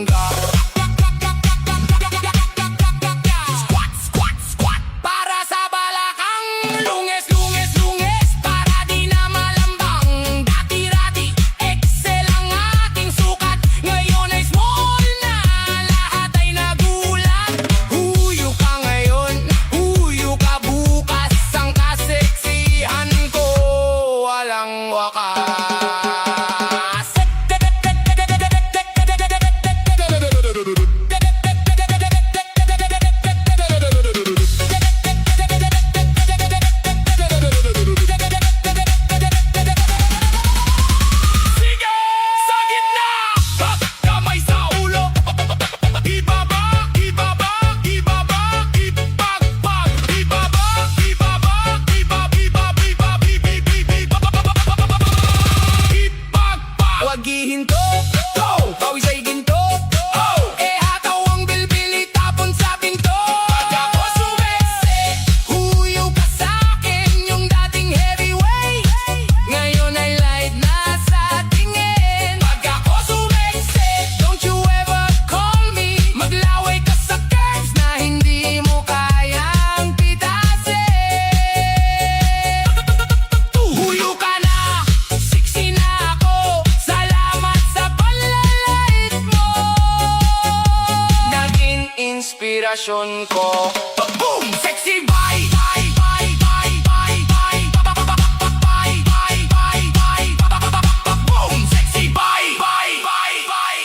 bongga. Squat, squat, squat para sa balakang. Lunges, lunges, lunges para di na malambang. Dati-rati, excel ang aking sukat. Ngayon ay small na, lahat ay nagulat. Huyo ka ngayon, huyo ka bukas. Ang kaseksihan ko walang wakas. Sige! Sa gitna! Kamay sa ulo! Ibaba! Ibaba! Ibaba! Ipagpag! Ibaba! Ibaba! Ipagpag! Huwag hihinto! Pawis ay ginto! Eh hataw ang bilbil itapon sa pinto! Pag ako sumese, huyo ka sa'kin yung dating heavyweight. Ngayon ay light na sa tingin. Pag ako sumese, don't you ever call me. Maglaway ka sa curves na hindi mo kayang pitasin. Huyo ka na, sexy na ako. Salamat sa panlalait mo. Naging inspirasyon ko. Boom! Sexy bye! Bye! Bye! Bye! Bye! Bye! Bye! Bye! Bye! Bye! Boom! Sexy bye! Bye! Bye! Bye!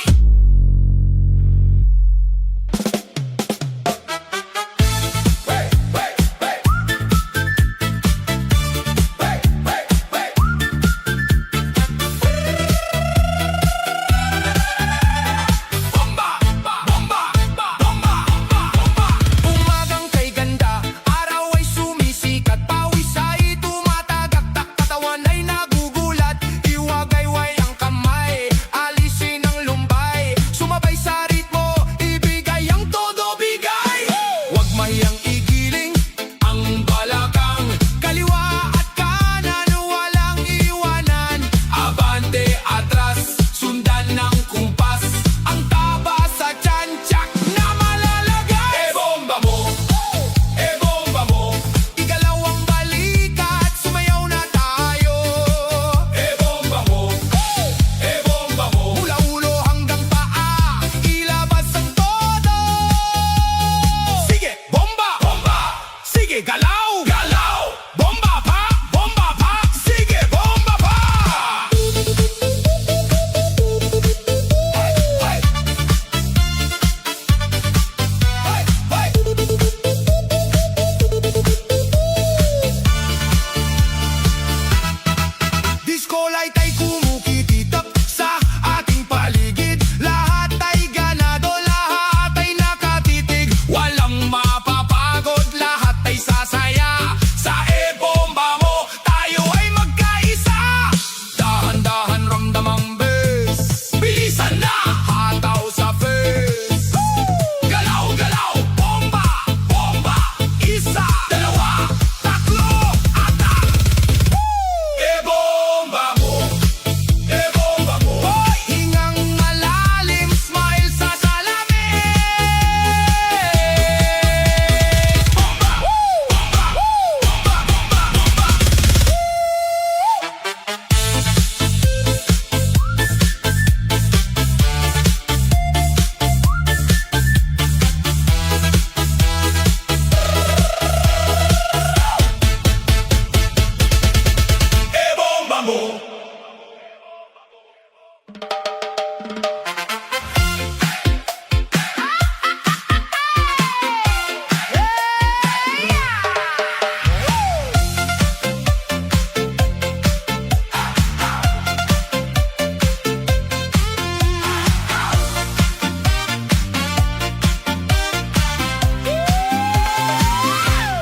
Bomba! Bomba! Bomba! Bomba! Umagang kay ganda, araw ay sumisikat. Pawis ay tumatagaktak, katawan ay nagugulat. Iwagayway ang kamay, alisin ang lumbay. Sumabay sa ritmo, ibigay ang todo bigay. Huwag mahiyang igiling ang balakang. Kaliwa at kanan, walang iwanan. Abante, atras, sundan ng kumpas. Ang taba sa tiyan-tiyak na malalagay. E bomba mo, e bomba mo. Igalaw ang balikat, sumayaw na tayo. E bomba mo, e bomba mo. Mula ulo hanggang paa, ilabas ang todo. Sige, bomba, bomba. Sige, galaw, galaw. Bomba pa, sige, bomba pa. Disco light ay kumukititap sa ating paligid. Lahat ay ganado, lahat ay nakatitig. Walang mapapagod, lahat ay sasaya. Sa e-bomba mo, tayo ay magkaisa. Dahan-dahan ramdam ang bass. Bilisan na, hataw sa face. Galaw, galaw, bomba, bomba. Isa, dalawa, tatlo, atak. E-bomba mo, e-bomba mo. Hoy! Hingang malalim, smile sa salamin. Bomba! Bomba! Bomba! Bomba! Bomba! E-bomba mo.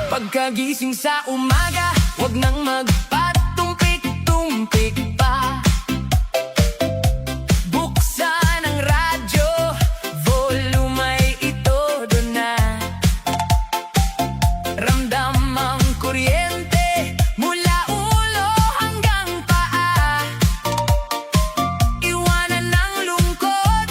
Pagkagising sa umaga, wag nang magpatumpik-tumpik pa. Buksan ang radyo, volume ay itodo na. Ramdam ang kuryente mula ulo hanggang paa. Iwanan ang lungkot,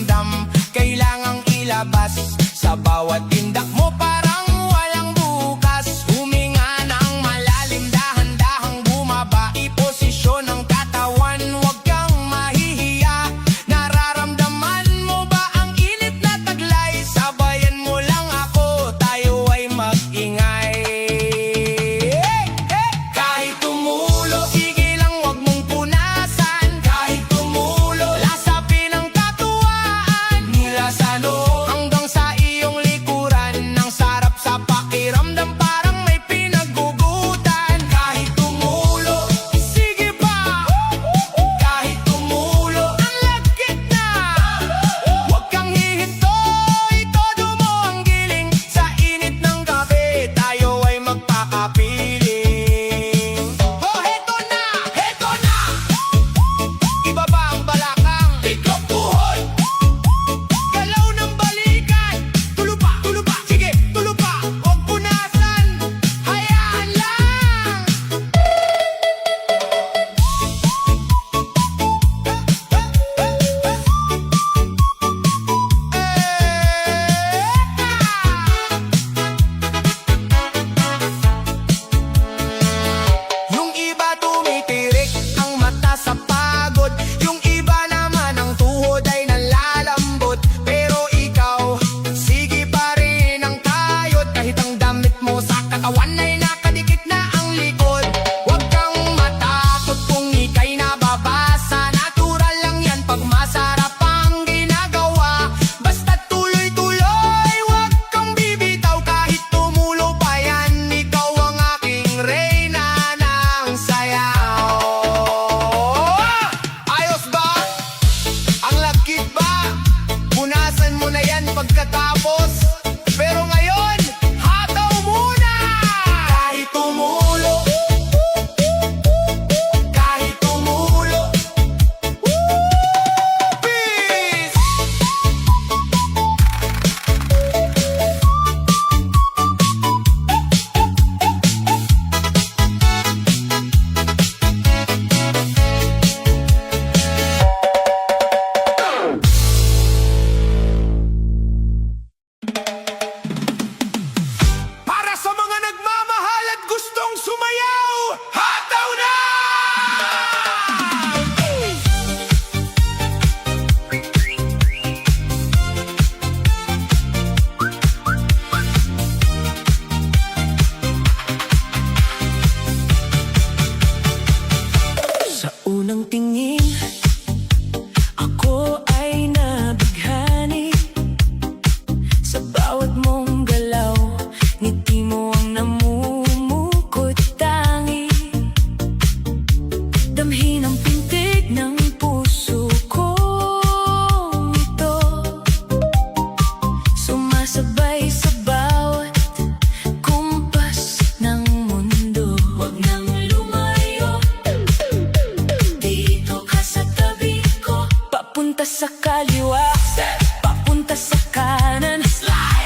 pakiramdam kailangang ilabas. Sa bawat tindak mo parang walang bukas. Huminga ng malalim, dahan-dahang bumaba. Iposisyon ang katawan, huwag kang mahihiya. Nararamdaman mo ba ang init na taglay? Sabayan mo lang ako, tayo ay mag-ingay. Kahit tumulo, sige lang wag mong punasan. Kahit tumulo, lasapin ang katuwaan. Mula sa loob hanggang sa iyong likuran. Ang sarap sa pakiramdam, parang may pinagugutan. Kahit tumulo, sige pa. Kahit tumulo, ang lagkit na. Huwag kang hihinto, itodo mo ang giling. Sa init ng gabi, tayo ay magpakapiling. Oh, heto na, heto na. Ibaba ang balakang, tiklop tuhod. Galaw ng balikan, tulo pa, sige, tulo pa. Huwag punasan, hayaan lang. Yung iba tumitirik ang mata sa pagod. Yung iba naman ang tuhod ay nalalambot. Pero ikaw, sige pa rin ang kayod. Kahit ang damit mo sa katawan ay nakadikit na ang likod. Huwag kang matakot kung ika'y nababasa. Natural lang yan pag masarap ang ginagawa. Basta tuloy-tuloy, huwag kang bibitaw. Kahit tumulo pa yan, ikaw ang aking reyna ng sayaw. Ayos ba? Ang lagkit ba? Punasan mo na yan pagkatapos. Pero ngayon, hataw muna! Kahit tumulo, kahit tumulo. Peace! Para sa mga nagmamahal at gustong sumayaw, hataw na! Sa unang tingin, ako ay nabighani. Sa bawat mong galaw, ngiti mo ang namumukot tangi. Damhin ang pintig ng puso ko ito. Sumasabay sa bawat kumpas ng mundo. Huwag nang lumayo, dito ka sa tabi ko. Papunta sa kaliwa, papunta sa kanan.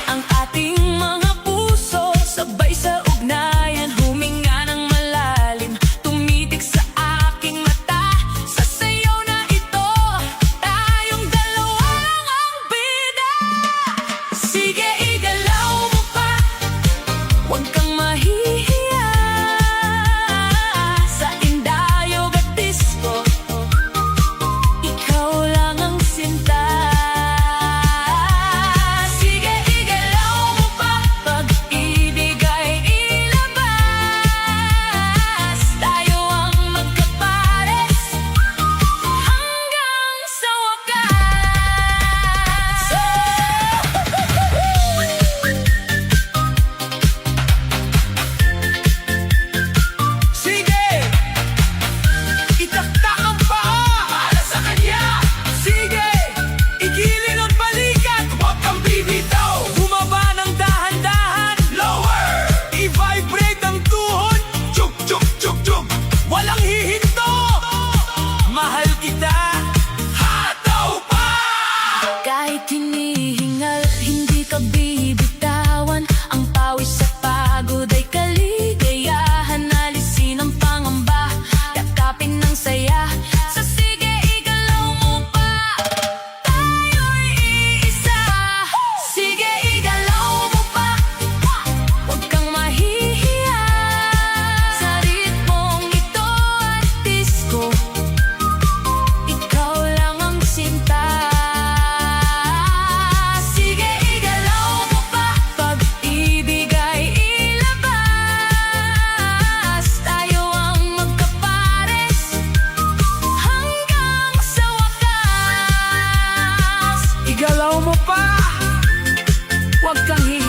Ang ating mga puso sabay sa ugnayan. Huminga ng malalim, tumitig sa aking mata. Sa sayaw na ito, tayong dalawa lang ang bida. Sige, igalaw mo pa, huwag kang mahihiya. Sa indayog at disco, ikaw lang ang sinta. Sige, igalaw mo pa, pag-ibig ay ilabas. Tayo ang magkapares hanggang sa wakas. Sige, itaktak ang paa para sa kanya. Sige, igilin ang balikat, huwag kang bibitaw. Bumaba ng dahan-dahan, lower. I-vibrate ang tuhod, chuk chuk chuk chuk. Walang hihinto, mahal kita, hataw pa. Kahit hinihingal, hindi ka bibitawan. Ang pawis sa pagod ay kaligayahan. Alisin ang pangamba, yakapin ng saya. Sa sige, igalaw mo pa, tayo'y pa. Huwag kang hihinga.